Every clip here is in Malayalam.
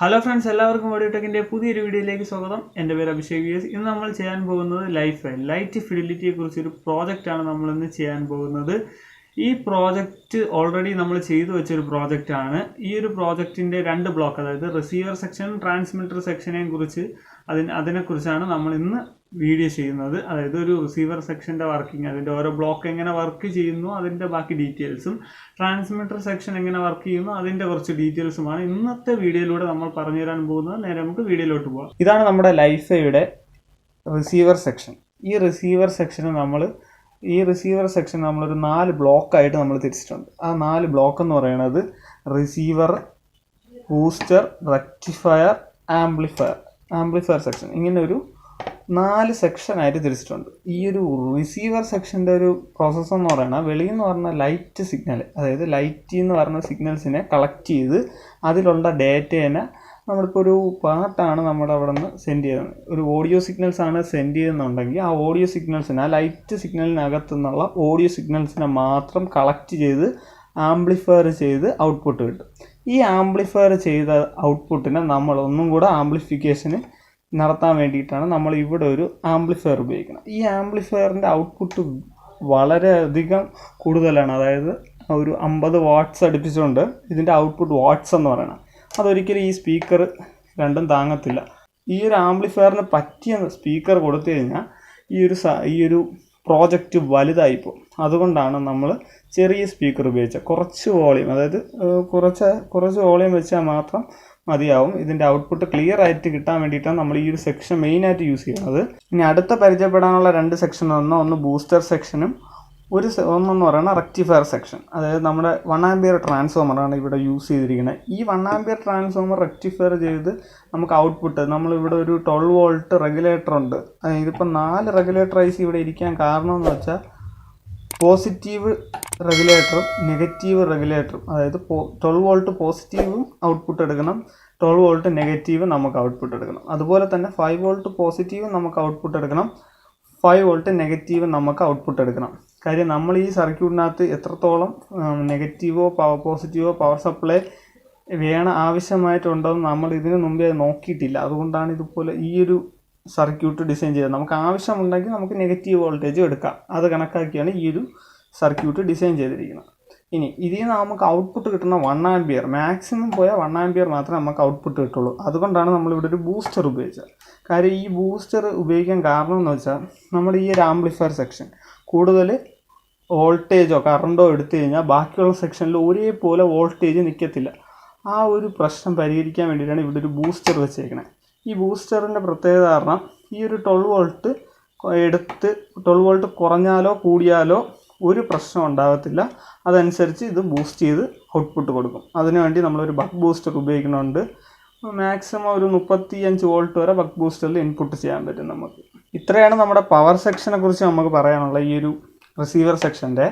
ഹലോ ഫ്രണ്ട്സ്, എല്ലാവർക്കും ഓഡിയോ ടെക്കിൻ്റെ പുതിയൊരു വീഡിയോയിലേക്ക് സ്വാഗതം. എൻ്റെ പേര് അഭിഷേക് വി എസ്. ഇന്ന് നമ്മൾ ചെയ്യാൻ പോകുന്നത് ലൈറ്റ് ഫിഡിലിറ്റിയെ കുറിച്ചൊരു പ്രോജക്റ്റാണ് നമ്മളിന്ന് ചെയ്യാൻ പോകുന്നത്. ഈ പ്രോജക്റ്റ് ഓൾറെഡി നമ്മൾ ചെയ്തു വെച്ചൊരു പ്രോജക്റ്റാണ്. ഈ ഒരു പ്രോജക്റ്റിൻ്റെ രണ്ട് ബ്ലോക്ക്, അതായത് റിസീവർ സെക്ഷനും ട്രാൻസ്മിറ്റർ സെക്ഷനെയും കുറിച്ച് അതിനെക്കുറിച്ചാണ് നമ്മൾ ഇന്ന് വീഡിയോ ചെയ്യുന്നത്. അതായത് ഒരു റിസീവർ സെക്ഷൻ്റെ വർക്കിംഗ്, അതിൻ്റെ ഓരോ ബ്ലോക്ക് എങ്ങനെ വർക്ക് ചെയ്യുന്നു അതിൻ്റെ ബാക്കി ഡീറ്റെയിൽസും, ട്രാൻസ്മിറ്റർ സെക്ഷൻ എങ്ങനെ വർക്ക് ചെയ്യുന്നു അതിൻ്റെ കുറച്ച് ഡീറ്റെയിൽസുമാണ് ഇന്നത്തെ വീഡിയോയിലൂടെ നമ്മൾ പറഞ്ഞു തരാൻ പോകുന്നത്. നേരെ നമുക്ക് വീഡിയോയിലോട്ട് പോകാം. ഇതാണ് നമ്മുടെ ലൈഫയുടെ റിസീവർ സെക്ഷൻ. ഈ റിസീവർ സെക്ഷൻ നമ്മളൊരു 4 ബ്ലോക്കായിട്ട് നമ്മൾ തിരിച്ചിട്ടുണ്ട്. ആ 4 ബ്ലോക്ക് എന്ന് പറയുന്നത് receiver, booster, rectifier, amplifier section, ഇങ്ങനെ ഒരു 4 സെക്ഷനായിട്ട് തിരിച്ചിട്ടുണ്ട്. ഈ ഒരു റിസീവർ സെക്ഷൻ്റെ ഒരു പ്രോസസ്സ് എന്ന് പറയുന്നത് വെളിയിൽ നിന്ന് പറഞ്ഞ ലൈറ്റ് സിഗ്നൽ, അതായത് ലൈറ്റ് എന്ന് പറഞ്ഞ സിഗ്നൽസിനെ കളക്ട് ചെയ്ത് അതിലുള്ള ഡേറ്റേനെ നമ്മളിപ്പോൾ ഒരു പാർട്ടാണ് നമ്മുടെ അവിടെ നിന്ന് സെൻഡ് ചെയ്യുന്നത്. ഒരു ഓഡിയോ സിഗ്നൽസ് ആണ് സെൻഡ് ചെയ്യുന്നുണ്ടെങ്കിൽ ആ ഓഡിയോ സിഗ്നൽസിനെ, ആ ലൈറ്റ് സിഗ്നലിനകത്തു നിന്നുള്ള ഓഡിയോ സിഗ്നൽസിനെ മാത്രം കളക്ട് ചെയ്ത് ആംപ്ലിഫയർ ചെയ്ത് ഔട്ട്പുട്ട് കിട്ടും. ഈ ആംപ്ലിഫയർ ചെയ്ത ഔട്ട്പുട്ടിനെ നമ്മൾ ഒന്നും കൂടെ ആംപ്ലിഫിക്കേഷന് നടത്താൻ വേണ്ടിയിട്ടാണ് നമ്മൾ ഇവിടെ ഒരു ആംപ്ലിഫയർ ഉപയോഗിക്കുന്നത്. ഈ ആംപ്ലിഫയറിൻ്റെ ഔട്ട്പുട്ട് വളരെയധികം കൂടുതലാണ്. അതായത് ഒരു 50 വാട്ട്സ് അടുപ്പിച്ചുകൊണ്ട് ഇതിൻ്റെ ഔട്ട്പുട്ട് വാട്ട്സ് എന്ന് പറയണം. അതൊരിക്കലും ഈ സ്പീക്കർ രണ്ടും താങ്ങത്തില്ല. ഈ ഒരു ആംപ്ലിഫയറിന് പറ്റിയ സ്പീക്കർ കൊടുത്തു കഴിഞ്ഞാൽ ഈ ഒരു പ്രോജക്റ്റ് വലുതായിപ്പോൾ. അതുകൊണ്ടാണ് നമ്മൾ ചെറിയ സ്പീക്കർ ഉപയോഗിച്ചത്. കുറച്ച് വോളിയം, അതായത് കുറച്ച് വോളിയം വെച്ചാൽ മാത്രം മതിയാവും. ഇതിൻ്റെ ഔട്ട്പുട്ട് ക്ലിയർ ആയിട്ട് കിട്ടാൻ വേണ്ടിയിട്ടാണ് നമ്മൾ ഈ ഒരു സെക്ഷൻ മെയിനായിട്ട് യൂസ് ചെയ്യുന്നത്. ഇനി അടുത്ത പരിചയപ്പെടാനുള്ള 2 സെക്ഷൻ ഒന്ന് ബൂസ്റ്റർ സെക്ഷനും ഒന്നെന്ന് പറയുന്നത് റെക്ടിഫയർ സെക്ഷൻ. അതായത് നമ്മുടെ 1 ആംപിയർ ട്രാൻസ്ഫോമറാണ് ഇവിടെ യൂസ് ചെയ്തിരിക്കുന്നത്. ഈ 1 ആംപിയർ ട്രാൻസ്ഫോമർ റെക്ടിഫയർ ചെയ്ത് നമുക്ക് ഔട്ട്പുട്ട്, നമ്മളിവിടെ ഒരു 12 വോൾട്ട് റെഗുലേറ്റർ ഉണ്ട്. ഇതിപ്പോൾ 4 റെഗുലേറ്റർ ഐസി ഇവിടെ ഇരിക്കാൻ കാരണം എന്ന് വെച്ചാൽ പോസിറ്റീവ് റെഗുലേറ്ററും നെഗറ്റീവ് റെഗുലേറ്ററും, അതായത് 12 വോൾട്ട് പോസിറ്റീവും ഔട്ട്പുട്ട് എടുക്കണം, 12 വോൾട്ട് നെഗറ്റീവ് നമുക്ക് ഔട്ട്പുട്ട് എടുക്കണം. അതുപോലെ തന്നെ 5 വോൾട്ട് പോസിറ്റീവും നമുക്ക് ഔട്ട്പുട്ട് എടുക്കണം, 5 വോൾട്ട് നെഗറ്റീവ് നമുക്ക് ഔട്ട്പുട്ട് എടുക്കണം. കാര്യം നമ്മൾ ഈ സർക്യൂട്ടിനകത്ത് എത്രത്തോളം നെഗറ്റീവോ പോസിറ്റീവോ പവർ സപ്ലൈ ആവശ്യമായിട്ടുണ്ടോ എന്ന് നമ്മൾ ഇതിനു മുമ്പേ നോക്കിയിട്ടില്ല. അതുകൊണ്ടാണ് ഇതുപോലെ ഈ ഒരു സർക്യൂട്ട് ഡിസൈൻ ചെയ്തത്. നമുക്ക് ആവശ്യമുണ്ടെങ്കിൽ നമുക്ക് നെഗറ്റീവ് വോൾട്ടേജ് എടുക്കാം. അത് കണക്കാക്കിയാണ് ഈ ഒരു സർക്യൂട്ട് ഡിസൈൻ ചെയ്തിരിക്കുന്നത്. ഇനി ഇതിൽ നിന്ന് നമുക്ക് ഔട്ട്പുട്ട് കിട്ടുന്ന 1 ആംപിയർ, മാക്സിമം പോയാൽ 1 ആംപിയർ മാത്രമേ നമുക്ക് ഔട്ട്പുട്ട് കിട്ടുള്ളൂ. അതുകൊണ്ടാണ് നമ്മളിവിടെ ഒരു ബൂസ്റ്റർ ഉപയോഗിച്ചത്. കാര്യം ഈ ബൂസ്റ്റർ ഉപയോഗിക്കാൻ കാരണം എന്ന് വെച്ചാൽ നമ്മുടെ ഈ ഒരു ആംപ്ലിഫയർ സെക്ഷൻ കൂടുതൽ വോൾട്ടേജോ കറണ്ടോ എടുത്തു കഴിഞ്ഞാൽ ബാക്കിയുള്ള സെക്ഷനിൽ ഒരേപോലെ വോൾട്ടേജ് നിൽക്കത്തില്ല. ആ ഒരു പ്രശ്നം പരിഹരിക്കാൻ വേണ്ടിയിട്ടാണ് ഇവിടെ ഒരു ബൂസ്റ്റർ വെച്ചേക്കണേ. ഈ ബൂസ്റ്ററിൻ്റെ പ്രത്യേകത കാരണം ഈ ഒരു 12 വോൾട്ട് എടുത്ത് 12 വോൾട്ട് കുറഞ്ഞാലോ കൂടിയാലോ ഒരു പ്രശ്നം ഉണ്ടാകത്തില്ല. അതനുസരിച്ച് ഇത് ബൂസ്റ്റ് ചെയ്ത് ഔട്ട്പുട്ട് കൊടുക്കും. അതിനുവേണ്ടി നമ്മളൊരു ബക്ക് ബൂസ്റ്റർ ഉപയോഗിക്കുന്നുണ്ട്. മാക്സിമം ഒരു 35 വോൾട്ട് വരെ ബക്ക് ബൂസ്റ്ററിൽ ഇൻപുട്ട് ചെയ്യാൻ പറ്റും നമുക്ക്. ഇത്രയാണ് നമ്മുടെ പവർ സെക്ഷനെ കുറിച്ച് നമുക്ക് പറയാനുള്ള ഈ ഒരു റിസീവർ സെക്ഷൻ്റെ.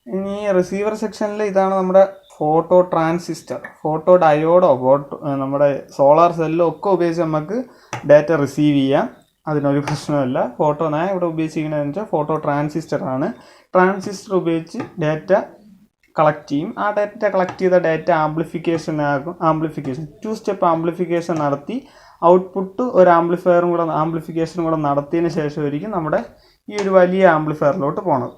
ഇനി റിസീവർ സെക്ഷനിൽ ഇതാണ് നമ്മുടെ ഫോട്ടോ ട്രാൻസിസ്റ്റർ, ഫോട്ടോ ഡയോഡോ നമ്മുടെ സോളാർ സെല്ലോ ഒക്കെ ഉപയോഗിച്ച് നമുക്ക് ഡാറ്റ റിസീവ് ചെയ്യാം. അതിനൊരു പ്രശ്നമില്ല. ഞാൻ ഇവിടെ ഉപയോഗിച്ചിരിക്കുന്നതെന്ന് വെച്ചാൽ ഫോട്ടോ ട്രാൻസിസ്റ്ററാണ്. ട്രാൻസിസ്റ്റർ ഉപയോഗിച്ച് ഡാറ്റ കളക്ട് ചെയ്യും. ആ ഡാറ്റ കളക്ട് ചെയ്ത ഡാറ്റ ആംപ്ലിഫിക്കേഷൻ 2 സ്റ്റെപ്പ് ആംപ്ലിഫിക്കേഷൻ നടത്തി ഔട്ട്പുട്ട് ഒരു ആംപ്ലിഫിക്കേഷനും കൂടെ നടത്തിയതിന് ശേഷമായിരിക്കും നമ്മുടെ ഈ ഒരു വലിയ ആംപ്ലിഫയറിലോട്ട് പോകണം.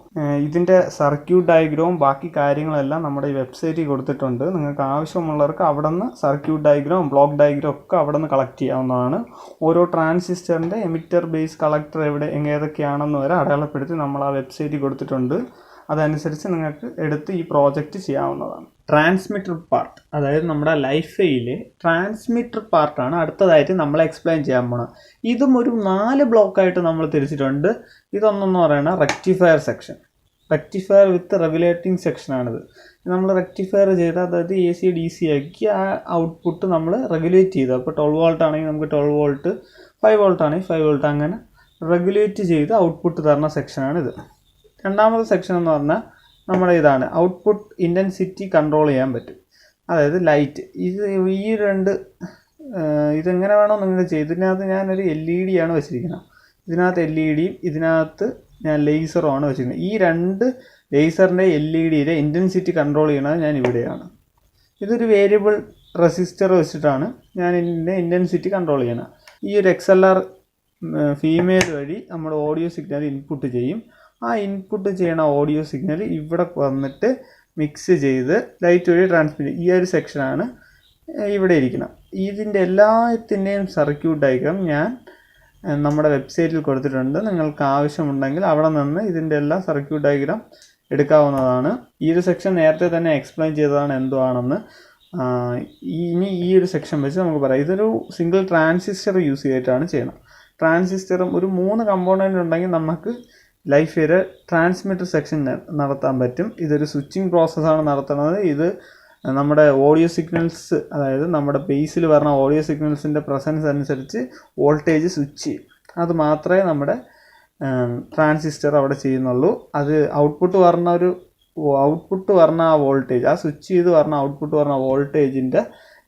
ഇതിൻ്റെ സർക്യൂട്ട് ഡയഗ്രവും ബാക്കി കാര്യങ്ങളെല്ലാം നമ്മുടെ ഈ വെബ്സൈറ്റിൽ കൊടുത്തിട്ടുണ്ട്. നിങ്ങൾക്ക് ആവശ്യമുള്ളവർക്ക് അവിടെ നിന്ന് സർക്യൂട്ട് ഡയഗ്രാം, ബ്ലോക്ക് ഡയഗ്രാം ഒക്കെ അവിടെ നിന്ന് കളക്ട് ചെയ്യാവുന്നതാണ്. ഓരോ ട്രാൻസിസ്റ്ററിൻ്റെ എമിറ്റർ ബേസ് കളക്ടർ ഏതൊക്കെയാണെന്ന് വരെ അടയാളപ്പെടുത്തി നമ്മൾ ആ വെബ്സൈറ്റിൽ കൊടുത്തിട്ടുണ്ട്. അതനുസരിച്ച് നിങ്ങൾക്ക് എടുത്ത് ഈ പ്രോജക്റ്റ് ചെയ്യാവുന്നതാണ്. ട്രാൻസ്മിറ്റർ പാർട്ട്, അതായത് നമ്മുടെ ലൈഫയിലെ ട്രാൻസ്മിറ്റർ പാർട്ടാണ് അടുത്തതായിട്ട് നമ്മൾ എക്സ്പ്ലെയിൻ ചെയ്യാൻ പോണത്. ഇതും ഒരു 4 ബ്ലോക്കായിട്ട് നമ്മൾ തിരിച്ചിട്ടുണ്ട്. ഇതൊന്നെന്ന് പറയുന്നത് റെക്ടിഫയർ സെക്ഷൻ, റെക്ടിഫയർ വിത്ത് റെഗുലേറ്റിംഗ് സെക്ഷനാണിത്. നമ്മൾ റെക്ടിഫയർ ചെയ്ത്, അതായത് AC DC ആക്കി ആ ഔട്ട്പുട്ട് നമ്മൾ റെഗുലേറ്റ് ചെയ്ത്, അപ്പോൾ 12 വോൾട്ട് ആണെങ്കിൽ നമുക്ക് 12 വോൾട്ട്, 5 വോൾട്ട് ആണെങ്കിൽ 5 വോൾട്ട്, അങ്ങനെ റെഗുലേറ്റ് ചെയ്ത് ഔട്ട്പുട്ട് തരുന്ന സെക്ഷനാണിത്. രണ്ടാമത്തെ സെക്ഷൻ എന്ന് പറഞ്ഞാൽ നമ്മുടെ ഇതാണ് ഔട്ട്പുട്ട് ഇൻറ്റൻസിറ്റി കൺട്രോൾ ചെയ്യാൻ പറ്റും. അതായത് ലൈറ്റ്, ഇതെങ്ങനെ വേണോ നിങ്ങൾ ചെയ്ത്, ഇതിനകത്ത് ഞാനൊരു LED ആണ് വെച്ചിരിക്കുന്നത്. ഇതിനകത്ത് LEDയും ഇതിനകത്ത് ഞാൻ ലേസറുമാണ് വെച്ചിരിക്കുന്നത്. ഈ 2 ലേസറിൻ്റെ LEDയുടെ ഇൻറ്റൻസിറ്റി കൺട്രോൾ ചെയ്യണത് ഞാൻ ഇവിടെയാണ്. ഇതൊരു വേരിയബിൾ റെസിസ്റ്റർ വെച്ചിട്ടാണ് ഞാൻ ഇതിൻ്റെ ഇൻറ്റൻസിറ്റി കൺട്രോൾ ചെയ്യുന്നത്. ഈ ഒരു XLR ഫീമെയിൽ വഴി നമ്മൾ ഓഡിയോ സിഗ്നൽ ഇൻപുട്ട് ചെയ്യും. ആ ഇൻപുട്ട് ചെയ്യണ ഓഡിയോ സിഗ്നൽ ഇവിടെ വന്നിട്ട് മിക്സ് ചെയ്ത് ലൈറ്റ് വഴി ട്രാൻസ്മിറ്റ്. ഈ ഒരു സെക്ഷനാണ് ഇവിടെ ഇരിക്കണം. ഇതിൻ്റെ എല്ലാത്തിൻ്റെയും സർക്യൂട്ട് ഡയഗ്രാം ഞാൻ നമ്മുടെ വെബ്സൈറ്റിൽ കൊടുത്തിട്ടുണ്ട്. നിങ്ങൾക്ക് ആവശ്യമുണ്ടെങ്കിൽ അവിടെ നിന്ന് ഇതിൻ്റെ എല്ലാ സർക്യൂട്ട് ഡയഗ്രാം എടുക്കാവുന്നതാണ്. ഈ ഒരു സെക്ഷൻ നേരത്തെ തന്നെ എക്സ്പ്ലെയിൻ ചെയ്തതാണ് എന്തുവാണെന്ന്. ഇനി ഈ ഒരു സെക്ഷൻ വെച്ച് നമുക്ക് പറയാം. ഇതൊരു സിംഗിൾ ട്രാൻസിസ്റ്റർ യൂസ് ചെയ്തിട്ടാണ് ചെയ്യണം. ട്രാൻസിസ്റ്ററും ഒരു 3 കമ്പോണൻ്റ് ഉണ്ടെങ്കിൽ നമുക്ക് ലൈഫ് വരെ ട്രാൻസ്മിറ്റർ സെക്ഷൻ നടത്താൻ പറ്റും. ഇതൊരു സ്വിച്ചിങ് പ്രോസസ്സാണ് നടത്തുന്നത്. ഇത് നമ്മുടെ ഓഡിയോ സിഗ്നൽസ്, അതായത് നമ്മുടെ ബേസിൽ വരുന്ന ഓഡിയോ സിഗ്നൽസിൻ്റെ പ്രസൻസ് അനുസരിച്ച് വോൾട്ടേജ് സ്വിച്ച് ചെയ്യും. അത് മാത്രമേ നമ്മുടെ ട്രാൻസിസ്റ്റർ അവിടെ ചെയ്യുന്നുള്ളൂ. അത് ഔട്ട്പുട്ട് പറഞ്ഞ ആ വോൾട്ടേജ്, ആ സ്വിച്ച് ചെയ്ത് പറഞ്ഞ ഔട്ട്പുട്ട് പറഞ്ഞ വോൾട്ടേജിൻ്റെ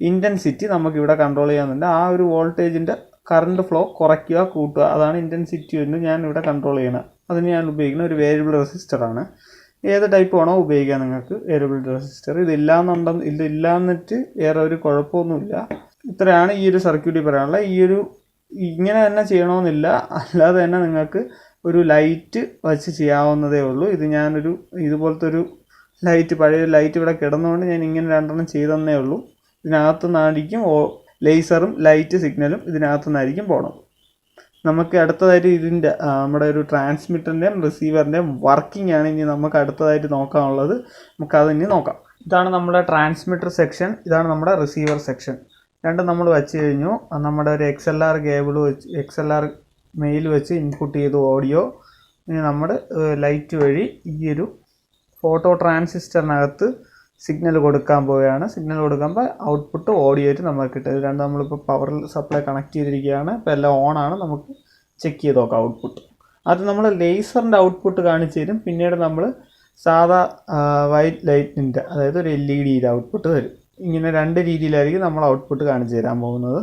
ഇൻറ്റൻസിറ്റി നമുക്കിവിടെ കൺട്രോൾ ചെയ്യാനുണ്ട്. ആ ഒരു വോൾട്ടേജിൻ്റെ കറണ്ട് ഫ്ലോ കുറയ്ക്കുക കൂട്ടുക, അതാണ് ഇൻറ്റൻസിറ്റി എന്ന് ഞാൻ ഇവിടെ കൺട്രോൾ ചെയ്യണം. അതിന് ഞാൻ ഉപയോഗിക്കുന്ന ഒരു വേരിയബിൾ റെസിസ്റ്ററാണ്. ഏത് ടൈപ്പ് വേണോ ഉപയോഗിക്കാം നിങ്ങൾക്ക് വേരിയബിൾ റെസിസ്റ്റർ. ഇതില്ലാന്നിട്ട് വേറെ ഒരു കുഴപ്പമൊന്നുമില്ല. ഇത്രയാണ് ഈ ഒരു സർക്യൂട്ടിൽ പറയാനുള്ള. ഇങ്ങനെ തന്നെ ചെയ്യണമെന്നില്ല, അല്ലാതെ തന്നെ നിങ്ങൾക്ക് ഒരു ലൈറ്റ് വച്ച് ചെയ്യാവുന്നതേ ഉള്ളൂ. ഇത് ഞാനൊരു ഇതുപോലത്തെ ഒരു ലൈറ്റ്, പഴയ ലൈറ്റ് ഇവിടെ കിടന്നുകൊണ്ട് ഞാൻ ഇങ്ങനെ 2 ചെയ്തെന്നേ ഉള്ളൂ. ഇതിനകത്തുനിന്നായിരിക്കും ലേസറും ലൈറ്റ് സിഗ്നലും ഇതിനകത്തുനിന്നായിരിക്കും പോകണം. നമുക്ക് അടുത്തതായിട്ട് ഇതിൻ്റെ നമ്മുടെ ഒരു ട്രാൻസ്മിറ്ററിൻ്റെയും റിസീവറിൻ്റെയും വർക്കിംഗ് ആണ് ഇനി നമുക്ക് അടുത്തതായിട്ട് നോക്കാനുള്ളത്. നമുക്കതിനി നോക്കാം. ഇതാണ് നമ്മുടെ ട്രാൻസ്മിറ്റർ സെക്ഷൻ, ഇതാണ് നമ്മുടെ റിസീവർ സെക്ഷൻ. രണ്ടും നമ്മൾ വെച്ച് കഴിഞ്ഞു. നമ്മുടെ ഒരു XLR കേബിൾ വെച്ച് XLR മെയിൽ വെച്ച് ഇൻപുട്ട് ചെയ്തു ഓഡിയോ. ഇനി നമ്മൾ ലൈറ്റ് വഴി ഈ ഒരു ഫോട്ടോ ട്രാൻസിസ്റ്ററിനകത്ത് സിഗ്നൽ കൊടുക്കാൻ പോവുകയാണ്. സിഗ്നൽ കൊടുക്കുമ്പോൾ ഔട്ട്പുട്ട് ഓഡിയോ ആയിട്ട് നമുക്ക് കിട്ടും. ഇത് രണ്ടും നമ്മളിപ്പോൾ പവർ സപ്ലൈ കണക്ട് ചെയ്തിരിക്കുകയാണ്. ഇപ്പോൾ എല്ലാം ഓണാണ്. നമുക്ക് ചെക്ക് ചെയ്ത് നോക്കാം ഔട്ട്പുട്ട്. അത് നമ്മൾ ലേസറിൻ്റെ ഔട്ട്പുട്ട് കാണിച്ചു തരും. പിന്നീട് നമ്മൾ സാധാ വൈറ്റ് ലൈറ്റിൻ്റെ, അതായത് ഒരു LED ഔട്ട്പുട്ട് തരും. ഇങ്ങനെ 2 രീതിയിലായിരിക്കും നമ്മൾ ഔട്ട്പുട്ട് കാണിച്ചു തരാൻ പോകുന്നത്.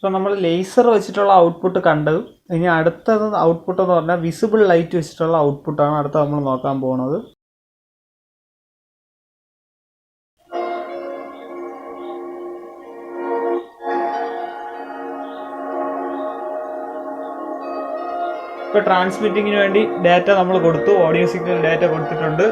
ഇപ്പോൾ നമ്മൾ ലേസർ വെച്ചിട്ടുള്ള ഔട്ട്പുട്ട് കണ്ടു. ഇനി അടുത്തത് ഔട്ട്പുട്ട് എന്ന് പറഞ്ഞാൽ വിസിബിൾ ലൈറ്റ് വെച്ചിട്ടുള്ള ഔട്ട്പുട്ടാണ് അടുത്ത നമ്മൾ നോക്കാൻ പോകുന്നത്. ഇപ്പോൾ ട്രാൻസ്മിറ്റിങ്ങിന് വേണ്ടി ഡാറ്റ നമ്മൾ കൊടുത്തു, ഓഡിയോ സിഗ്നൽ ഡാറ്റ കൊടുത്തിട്ടുണ്ട്.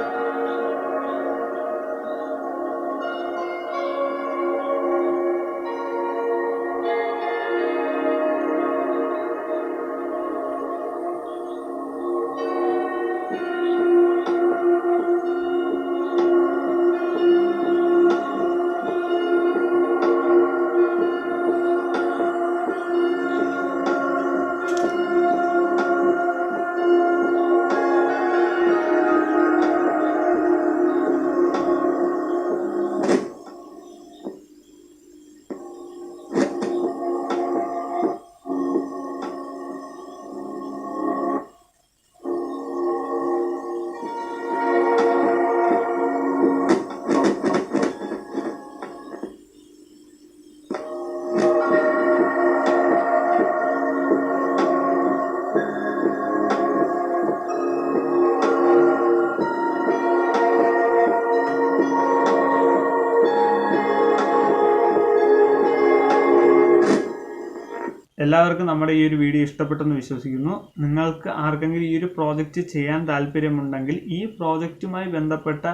എല്ലാവർക്കും നമ്മുടെ ഈ ഒരു വീഡിയോ ഇഷ്ടപ്പെട്ടെന്ന് വിശ്വസിക്കുന്നു. നിങ്ങൾക്ക് ആർക്കെങ്കിലും ഈ ഒരു പ്രോജക്റ്റ് ചെയ്യാൻ താല്പര്യമുണ്ടെങ്കിൽ ഈ പ്രോജക്റ്റുമായി ബന്ധപ്പെട്ട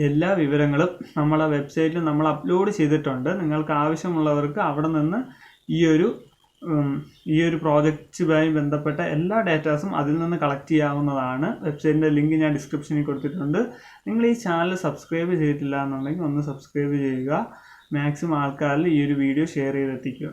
എല്ലാ വിവരങ്ങളും നമ്മളെ വെബ്സൈറ്റിൽ നമ്മൾ അപ്ലോഡ് ചെയ്തിട്ടുണ്ട്. നിങ്ങൾക്ക് ആവശ്യമുള്ളവർക്ക് അവിടെ നിന്ന് ഈ ഒരു ഈ ഒരു പ്രോജക്റ്റുമായി ബന്ധപ്പെട്ട എല്ലാ ഡാറ്റാസും അതിൽ നിന്ന് കളക്ട് ചെയ്യാവുന്നതാണ്. വെബ്സൈറ്റിൻ്റെ ലിങ്ക് ഞാൻ ഡിസ്ക്രിപ്ഷനിൽ കൊടുത്തിട്ടുണ്ട്. നിങ്ങൾ ഈ ചാനൽ സബ്സ്ക്രൈബ് ചെയ്തിട്ടില്ല എന്നുണ്ടെങ്കിൽ ഒന്ന് സബ്സ്ക്രൈബ് ചെയ്യുക. മാക്സിമം ആൾക്കാരിൽ ഈ ഒരു വീഡിയോ ഷെയർ ചെയ്തെത്തിക്കുക.